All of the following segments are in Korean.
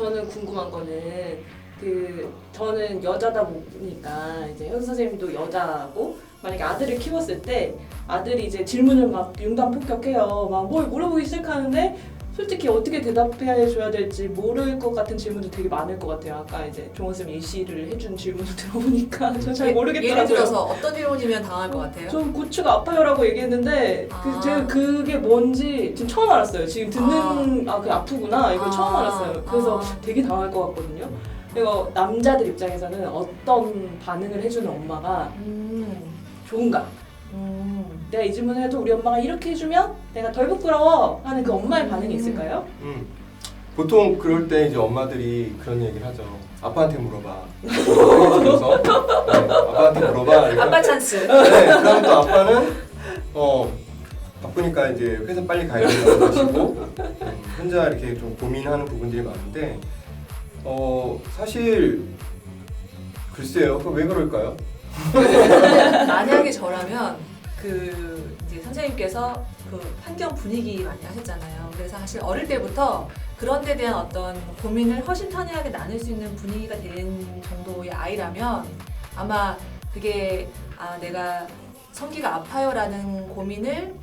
저는 궁금한 거는 저는 여자다 보니까 이제 현수 선생님도 여자고 만약에 아들을 키웠을 때 아들이 이제 질문을 막 융단폭격해요. 막 뭘 물어보기 시작하는데 솔직히 어떻게 대답해 줘야 될지 모를 것 같은 질문도 되게 많을 것 같아요. 아까 이제 종원 쌤 예시를 해준 질문을 들어보니까 저 잘 모르겠더라고요. 예를 들어서 어떤 질문이면 당할 것 같아요? 전 고추가 아파요라고 얘기했는데 제가 그게 뭔지 지금 처음 알았어요. 지금 듣는 그게 아프구나 이걸 처음 알았어요. 그래서 되게 당할 것 같거든요. 그리고 남자들 입장에서는 어떤 반응을 해주는 엄마가 좋은가? 내가 이 질문을 해도 우리 엄마가 이렇게 해주면 내가 덜 부끄러워 하는 그 엄마의 반응이 있을까요? 보통 그럴 때 이제 엄마들이 그런 얘기를 하죠. 아빠한테 물어봐. 그래서 아빠한테 물어봐. 아빠 찬스. 네, 그러면 또 아빠는 바쁘니까 이제 회사 빨리 가야 된다고 하시고 혼자 이렇게 좀 고민하는 부분들이 많은데 사실 글쎄요. 그거 왜 그럴까요? 만약에 저라면 이제 선생님께서 그 환경 분위기 많이 하셨잖아요. 그래서 사실 어릴 때부터 그런 데 대한 어떤 고민을 허심탄회하게 나눌 수 있는 분위기가 된 정도의 아이라면 아마 그게 내가 성기가 아파요라는 고민을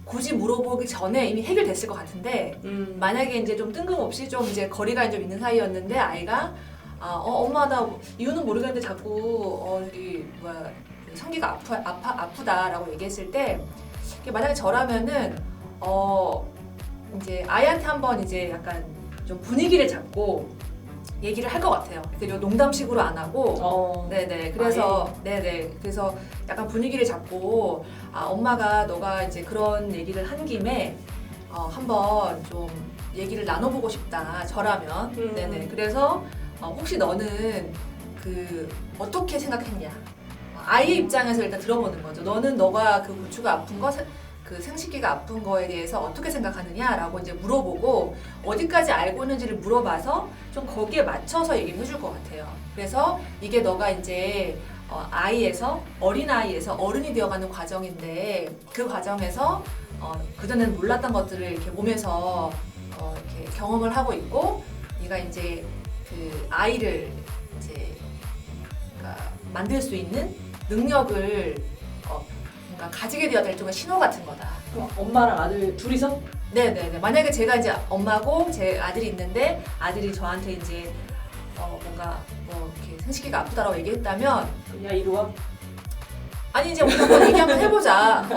굳이 물어보기 전에 이미 해결됐을 것 같은데 만약에 이제 좀 뜬금없이 좀 이제 거리가 좀 있는 사이였는데 아이가 엄마 나 이유는 모르겠는데 자꾸 성기가 아프다라고 얘기했을 때 만약에 저라면은 이제 아이한테 한번 이제 약간 좀 분위기를 잡고 얘기를 할 것 같아요. 그래서 농담식으로 안 하고, 네네. 그래서 네네. 그래서 약간 분위기를 잡고 엄마가 너가 이제 그런 얘기를 한 김에 한번 좀 얘기를 나눠보고 싶다. 저라면, 네네. 그래서 혹시 너는 어떻게 생각했냐? 아이의 입장에서 일단 들어보는 거죠. 너가 그 고추가 아픈 거, 그 생식기가 아픈 거에 대해서 어떻게 생각하느냐라고 이제 물어보고 어디까지 알고 있는지를 물어봐서 좀 거기에 맞춰서 얘기를 해줄 것 같아요. 그래서 이게 너가 이제 아이에서 어린아이에서 어른이 되어가는 과정인데 그 과정에서 그전에는 몰랐던 것들을 이렇게 몸에서 이렇게 경험을 하고 있고 네가 이제 그 아이를 이제 만들 수 있는 능력을 뭔가 가지게 되어야 될 정도의 신호 같은 거다. 그럼 엄마랑 아들 둘이서? 네네네. 만약에 제가 이제 엄마고 제 아들이 있는데 아들이 저한테 이제 뭔가 이렇게 생식기가 아프다라고 얘기했다면 야 이리 와. 아니 이제 우리 한번 얘기 한번 해보자.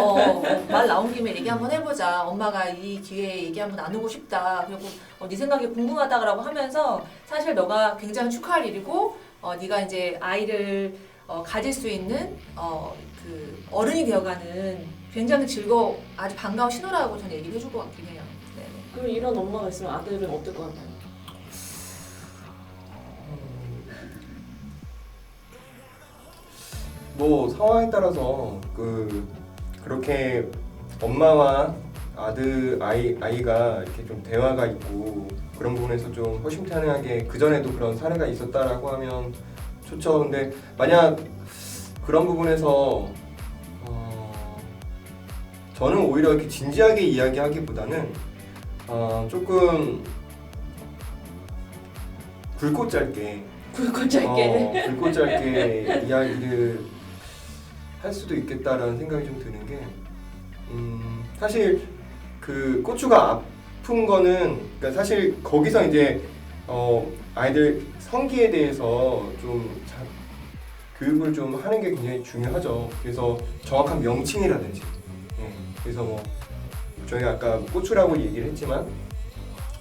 말 나온 김에 얘기 한번 해보자. 엄마가 이 기회에 얘기 한번 나누고 싶다. 그리고 네 생각이 궁금하다라고 하면서 사실 너가 굉장히 축하할 일이고 네가 이제 아이를 가질 수 있는 그 어른이 되어가는 굉장히 아주 반가운 신호라고 저는 얘기를 해줄 것 같긴 해요. 네. 그럼 이런 엄마가 있으면 아들은 어떨 것 같나요? 뭐 상황에 따라서 그렇게 엄마와 아이가 이렇게 좀 대화가 있고 그런 부분에서 좀 허심탄회하게 그 전에도 그런 사례가 있었다라고 하면 좋죠. 근데 만약 그런 부분에서 저는 오히려 이렇게 진지하게 이야기하기보다는 조금 굵고 짧게 이야기를 할 수도 있겠다라는 생각이 좀 드는 게 사실 그 고추가 아픈 거는 그러니까 사실 거기서 이제 아이들 성기에 대해서 좀 교육을 좀 하는 게 굉장히 중요하죠. 그래서 정확한 명칭이라든지 그래서 뭐 저희가 아까 고추라고 얘기를 했지만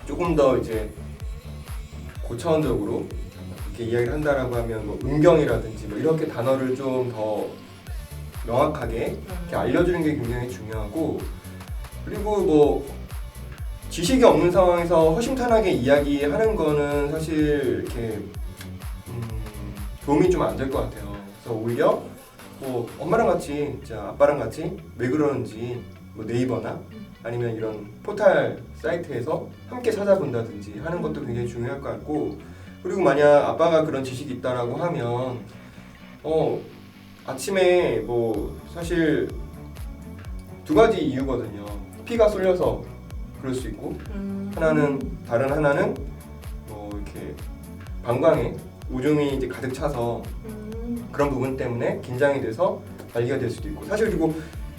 조금 더 이제 고차원적으로 이렇게 이야기를 한다라고 하면 뭐 음경이라든지 뭐 이렇게 단어를 좀 더 명확하게 이렇게 알려주는 게 굉장히 중요하고 그리고 뭐 지식이 없는 상황에서 허심탄회하게 이야기하는 거는 사실 이렇게 도움이 좀 안 될 것 같아요. 그래서 오히려 뭐 엄마랑 같이, 아빠랑 같이 왜 그러는지 뭐 네이버나 아니면 이런 포털 사이트에서 함께 찾아본다든지 하는 것도 굉장히 중요할 것 같고 그리고 만약 아빠가 그런 지식이 있다라고 하면 아침에 뭐 사실 두 가지 이유거든요. 피가 쏠려서 그럴 수 있고 다른 하나는 뭐 이렇게 방광에 오줌이 이제 가득 차서 그런 부분 때문에 긴장이 돼서 발기가 될 수도 있고 사실 그리고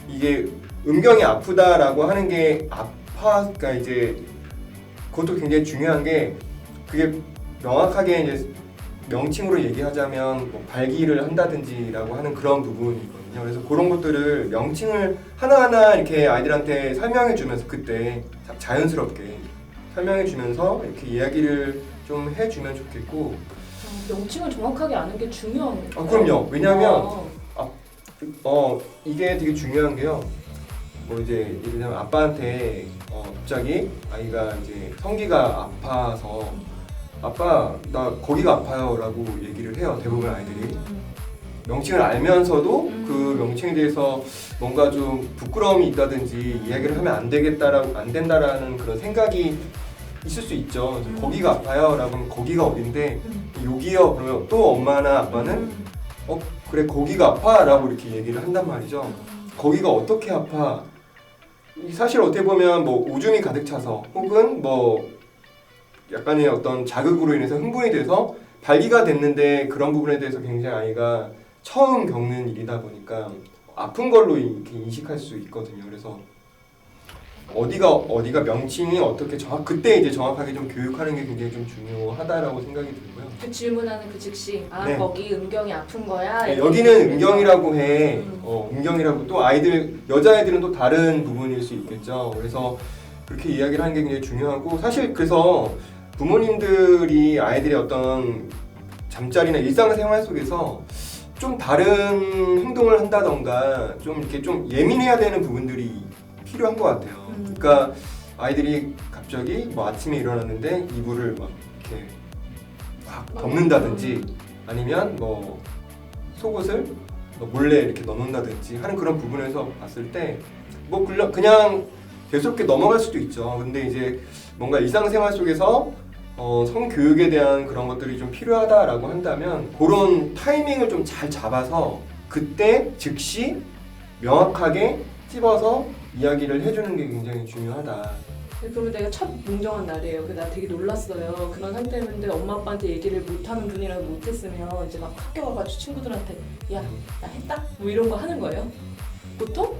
이게 음경이 아프다라고 하는 게 그러니까 이제 그것도 굉장히 중요한 게 그게 명확하게 이제 명칭으로 얘기하자면 뭐 발기를 한다든지라고 하는 그런 부분이거든요. 그래서 그런 것들을 명칭을 하나하나 이렇게 아이들한테 설명해 주면서 그때 자연스럽게 설명해 주면서 이렇게 이야기를 좀 해주면 좋겠고 명칭을 정확하게 아는 게 중요한 그럼요. 왜냐하면 이게 되게 중요한 게요. 뭐 이제 예를 들면 아빠한테 갑자기 아이가 이제 성기가 아파서 아빠 나 거기가 아파요라고 얘기를 해요. 대부분 아이들이 명칭을 알면서도 그 명칭에 대해서 뭔가 좀 부끄러움이 있다든지 이야기를 하면 안 된다라는 그런 생각이 있을 수 있죠. 거기가 아파요라고 하면 거기가 어딘데 여기요 그러면 또 엄마나 아빠는 그래 거기가 아파라고 이렇게 얘기를 한단 말이죠. 거기가 어떻게 아파? 사실 어떻게 보면 뭐 오줌이 가득 차서 혹은 뭐 약간의 어떤 자극으로 인해서 흥분이 돼서 발기가 됐는데 그런 부분에 대해서 굉장히 아이가 처음 겪는 일이다 보니까 아픈 걸로 이렇게 인식할 수 있거든요. 그래서 어디가 명칭이 어떻게 그때 이제 정확하게 좀 교육하는 게 굉장히 좀 중요하다라고 생각이 들고요. 그 질문하는 그 즉시 네. 거기 음경이 아픈 거야. 네, 여기는 음경이라고 해. 음경이라고 또 여자아이들은 또 다른 부분일 수 있겠죠. 그래서 그렇게 이야기를 하는 게 굉장히 중요하고 사실 그래서 부모님들이 아이들의 어떤 잠자리나 일상생활 속에서 좀 다른 행동을 한다던가 좀 이렇게 좀 예민해야 되는 부분들이 필요한 것 같아요. 그러니까 아이들이 갑자기 뭐 아침에 일어났는데 이불을 막 이렇게 확 덮는다든지 아니면 뭐 속옷을 몰래 이렇게 넣는다든지 하는 그런 부분에서 봤을 때 뭐 그냥 계속게 넘어갈 수도 있죠. 근데 이제 뭔가 일상생활 속에서 성교육에 대한 그런 것들이 좀 필요하다라고 한다면 그런 타이밍을 좀 잘 잡아서 그때 즉시 명확하게 찝어서 이야기를 해주는 게 굉장히 중요하다. 그러면 내가 첫 몽정한 날이에요. 나 되게 놀랐어요. 그런 상태였는데 엄마 아빠한테 얘기를 못하는 분이라도 못했으면 이제 막 학교 와가지고 친구들한테 야 나 했다? 뭐 이런 거 하는 거예요? 보통?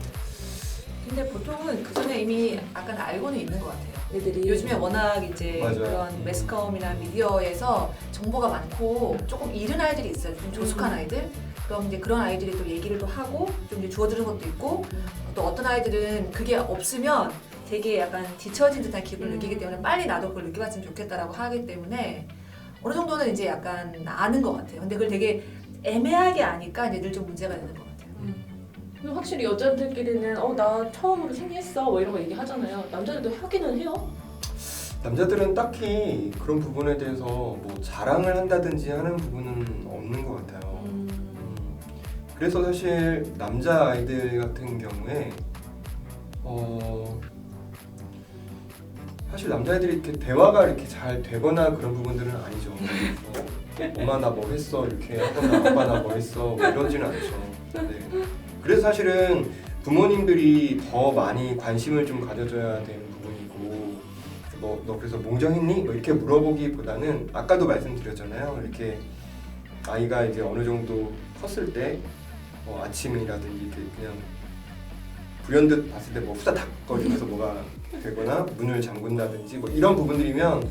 근데 보통은 그 전에 이미 약간 알고는 있는 것 같아요. 애들이 요즘에 워낙 이제 맞아요. 그런 매스컴이나 미디어에서 정보가 많고 조금 이른 아이들이 있어요. 좀 조숙한 아이들. 그럼 이제 그런 아이들이 또 얘기를 또 하고 좀 이제 주워들은 것도 있고 또 어떤 아이들은 그게 없으면 되게 약간 뒤처진 듯한 기분을 느끼기 때문에 빨리 나도 그걸 느껴봤으면 좋겠다라고 하기 때문에 어느 정도는 이제 약간 아는 것 같아요. 근데 그걸 되게 애매하게 아니까 이제 늘 좀 문제가 되는 것 같아요. 근데 확실히 여자들끼리는 나 처음으로 생리했어 뭐 이런 거 얘기하잖아요. 남자들도 하기는 해요? 남자들은 딱히 그런 부분에 대해서 뭐 자랑을 한다든지 하는 부분은 없는 것 같아요. 그래서 사실 남자 아이들 같은 경우에 사실 남자애들이 이렇게 대화가 이렇게 잘 되거나 그런 부분들은 아니죠. 엄마 나 뭐 했어 이렇게 하거나 아빠 나 뭐 했어 뭐 이러지는 않죠. 네. 그래서 사실은 부모님들이 더 많이 관심을 좀 가져줘야 되는 부분이고 너 그래서 몽정했니? 뭐 이렇게 물어보기보다는 아까도 말씀드렸잖아요. 이렇게 아이가 이제 어느 정도 컸을 때 아침이라든지 이렇게 그냥 불현듯 봤을 때 뭐 후다닥거리면서 뭐가 되거나 문을 잠근다든지 뭐 이런 부분들이면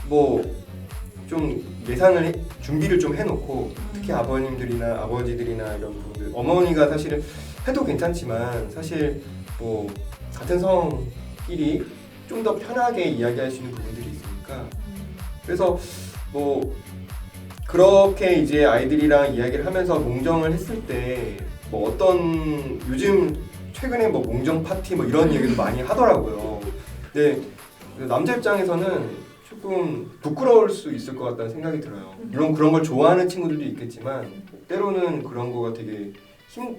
뭐 좀 준비를 좀 해놓고 특히 아버님들이나 아버지들이나 이런 부분들 어머니가 사실은 해도 괜찮지만 사실 뭐 같은 성끼리 좀 더 편하게 이야기할 수 있는 부분들이 있으니까 그래서 뭐 그렇게 이제 아이들이랑 이야기를 하면서 몽정을 했을 때 뭐 어떤 요즘 최근에 뭐 몽정 파티 뭐 이런 얘기도 많이 하더라고요. 근데 남자 입장에서는 조금 부끄러울 수 있을 것 같다는 생각이 들어요. 물론 그런 걸 좋아하는 친구들도 있겠지만 때로는 그런 거가 되게 좀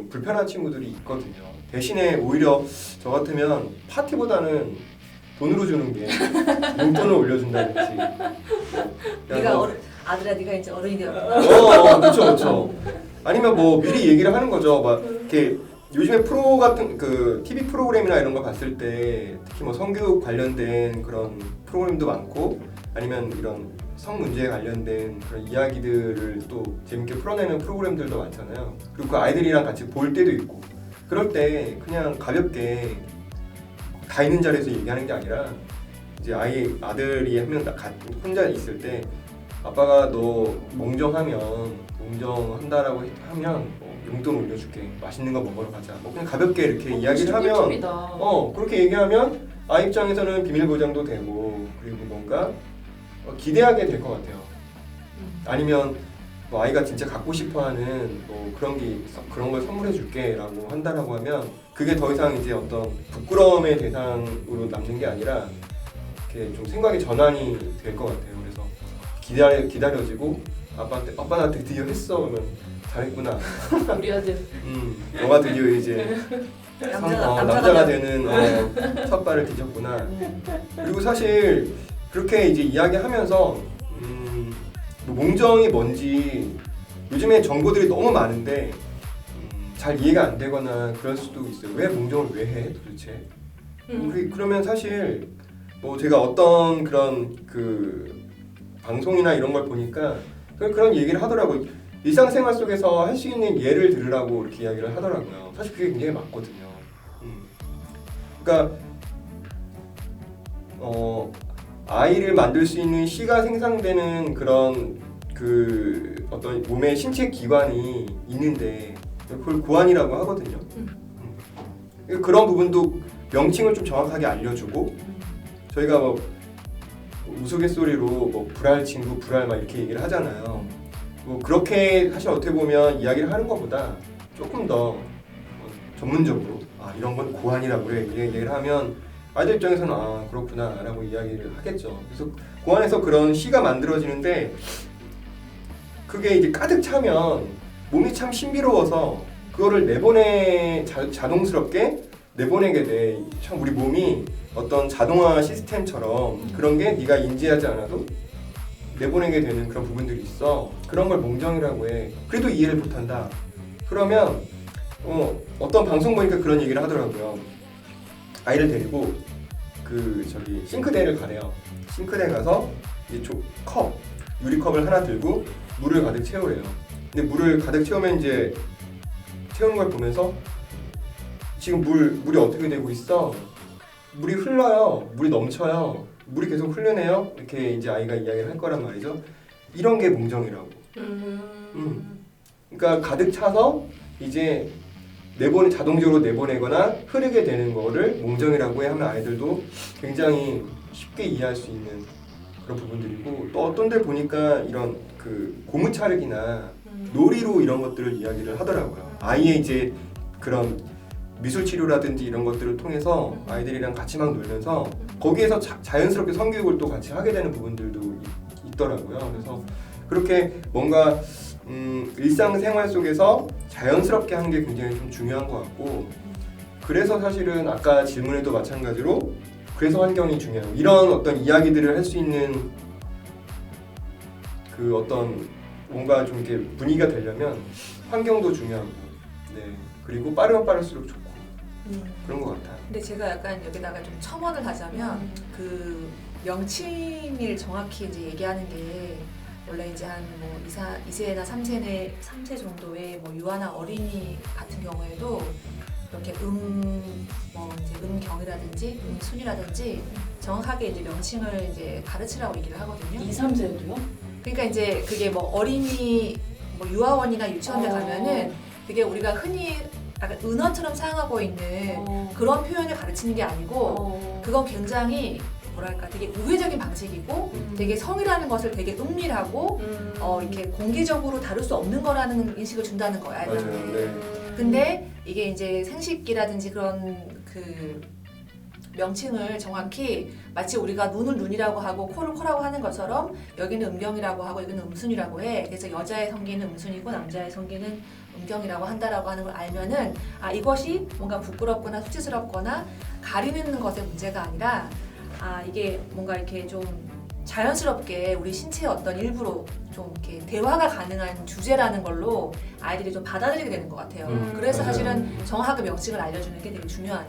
불편한 친구들이 있거든요. 대신에 오히려 저 같으면 파티보다는 돈으로 주는 게 용돈을 올려준다든지. 네가 아들아 네가 이제 어른이 되었구나. 그렇죠. 아니면 뭐 미리 얘기를 하는 거죠. 막 이렇게 요즘에 프로 같은 그 TV 프로그램이나 이런 거 봤을 때 특히 뭐 성교육 관련된 그런 프로그램도 많고 아니면 이런 성 문제에 관련된 그런 이야기들을 또 재밌게 풀어내는 프로그램들도 많잖아요. 그리고 그 아이들이랑 같이 볼 때도 있고 그럴 때 그냥 가볍게 다 있는 자리에서 얘기하는 게 아니라 이제 아들이 한 명 혼자 있을 때 아빠가 너 몽정한다라고 하면 용돈 올려줄게, 맛있는 거 먹으러 가자, 뭐 그냥 가볍게 이렇게 이야기를 하면 꿀팁이다. 그렇게 얘기하면 아이 입장에서는 비밀 보장도 되고 그리고 뭔가 기대하게 될 것 같아요. 아니면 뭐 아이가 진짜 갖고 싶어하는 뭐 그런 게 있어, 그런 걸 선물해줄게라고 한다라고 하면 그게 더 이상 이제 어떤 부끄러움의 대상으로 남는 게 아니라 이렇게 좀 생각의 전환이 될 것 같아요. 그래서 기다려지고 아빠한테 아빠 나 드디어 했어 그러면 잘했구나. 우리 아들. 너가 드디어 이제 남자가 되는 첫 발을 뒤졌구나. 그리고 사실 그렇게 이제 이야기하면서 뭐 몽정이 뭔지 요즘에 정보들이 너무 많은데 잘 이해가 안 되거나 그럴 수도 있어요. 왜 몽정을 왜 해 도대체? 그러면 사실 뭐 제가 어떤 그런 그 방송이나 이런 걸 보니까 그런 얘기를 하더라고요. 일상생활 속에서 할 수 있는 예를 들으라고 이렇게 이야기를 하더라고요. 사실 그게 굉장히 맞거든요. 그러니까 아이를 만들 수 있는 씨가 생산되는 그런 그 어떤 몸의 신체 기관이 있는데 그걸 고환이라고 하거든요. 그런 부분도 명칭을 좀 정확하게 알려주고 저희가 뭐 우스갯소리로 뭐 불알 친구 불알 막 이렇게 얘기를 하잖아요. 뭐 그렇게 사실 어떻게 보면 이야기를 하는 것보다 조금 더 전문적으로 이런 건 고환이라고 그래 얘기를 하면 아이들 입장에서는 그렇구나 라고 이야기를 하겠죠. 그래서 고환에서 그런 시가 만들어지는데 그게 이제 가득 차면 몸이 참 신비로워서 그거를 자동스럽게 내보내게 돼. 참 우리 몸이 어떤 자동화 시스템처럼 그런 게 네가 인지하지 않아도 내보내게 되는 그런 부분들이 있어. 그런 걸 몽정이라고 해. 그래도 이해를 못한다. 그러면 어떤 방송 보니까 그런 얘기를 하더라고요. 아이를 데리고 싱크대를 가래요. 싱크대 가서 이제 유리컵을 하나 들고 물을 가득 채우래요. 근데 물을 가득 채우면 이제 채우는 걸 보면서 지금 물이 어떻게 되고 있어? 물이 흘러요. 물이 넘쳐요. 물이 계속 흐르네요. 이렇게 이제 아이가 이야기를 할 거란 말이죠. 이런 게 몽정이라고. 그러니까 가득 차서 이제 자동적으로 내보내거나 흐르게 되는 거를 몽정이라고 하면 아이들도 굉장히 쉽게 이해할 수 있는 그런 부분들이고 또 어떤 데 보니까 이런 그 고무차르기나 놀이로 이런 것들을 이야기를 하더라고요. 아이의 이제 그런 미술 치료라든지 이런 것들을 통해서 아이들이랑 같이 막 놀면서 거기에서 자연스럽게 성교육을 또 같이 하게 되는 부분들도 있더라고요. 그래서 그렇게 뭔가 일상생활 속에서 자연스럽게 하는 게 굉장히 좀 중요한 것 같고 그래서 사실은 아까 질문에도 마찬가지로 그래서 환경이 중요하고 이런 어떤 이야기들을 할 수 있는 그 어떤 뭔가 좀 이렇게 분위기가 되려면 환경도 중요하고 그리고 빠르면 빠를수록 좋고 그런 것 같아요. 근데 제가 약간 여기다가 좀 첨언을 하자면 그 명칭을 정확히 이제 얘기하는 게 원래 이제 한 뭐 2세나 3세 정도의 뭐 유아나 어린이 같은 경우에도 이렇게 뭐 이제 음경이라든지 음순이라든지 정확하게 이제 명칭을 이제 가르치라고 얘기를 하거든요. 2, 3세도요? 그러니까 이제 그게 뭐 어린이 뭐 유아원이나 유치원에 가면은 그게 우리가 흔히 약간 은어처럼 사용하고 있는 그런 표현을 가르치는 게 아니고 그건 굉장히 뭐랄까 되게 우회적인 방식이고 되게 성이라는 것을 되게 은밀하고 이렇게 공개적으로 다룰 수 없는 거라는 인식을 준다는 거야 아이들한테. 네. 근데 이게 이제 생식기라든지 그런 그 명칭을 정확히 마치 우리가 눈을 눈이라고 하고 코를 코라고 하는 것처럼 여기는 음경이라고 하고 여기는 음순이라고 해. 그래서 여자의 성기는 음순이고 남자의 성기는 음경이라고 한다라고 하는 걸 알면은 이것이 뭔가 부끄럽거나 수치스럽거나 가리는 것의 문제가 아니라 이게 뭔가 이렇게 좀 자연스럽게 우리 신체의 어떤 일부로 좀 이렇게 대화가 가능한 주제라는 걸로 아이들이 좀 받아들이게 되는 것 같아요. 그래서 맞아요. 사실은 정확하게 명칭을 알려주는 게 되게 중요한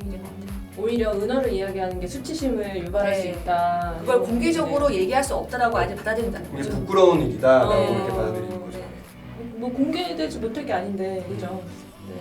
일인 것 같아요. 오히려 은어를 이야기하는 게 수치심을 유발할 수 있다. 그걸 공개적으로 얘기할 수 없다라고 아직 받아들인다는 이게 거죠. 부끄러운 일이다라고 네. 이렇게 받아들이는 거죠. 뭐 공개되지 못할 게 아닌데, 그죠? 네.